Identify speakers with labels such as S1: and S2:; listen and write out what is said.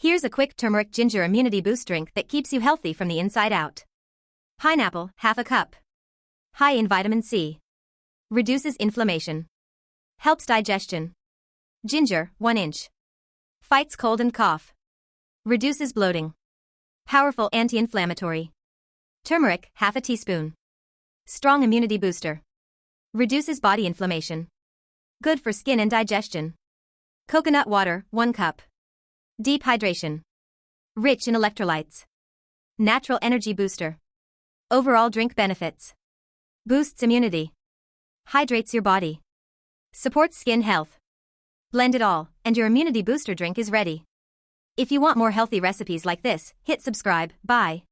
S1: Here's a quick turmeric ginger immunity boost drink that keeps you healthy from the inside out. Pineapple, half a cup. High in vitamin C. Reduces inflammation. Helps digestion. Ginger, 1 inch. Fights cold and cough. Reduces bloating. Powerful anti-inflammatory. Turmeric, half a teaspoon. Strong immunity booster. Reduces body inflammation. Good for skin and digestion. Coconut water, 1 cup. Deep hydration. Rich in electrolytes. Natural energy booster. Overall drink benefits. Boosts immunity. Hydrates your body. Supports skin health. Blend it all, and your immunity booster drink is ready. If you want more healthy recipes like this, hit subscribe. Bye.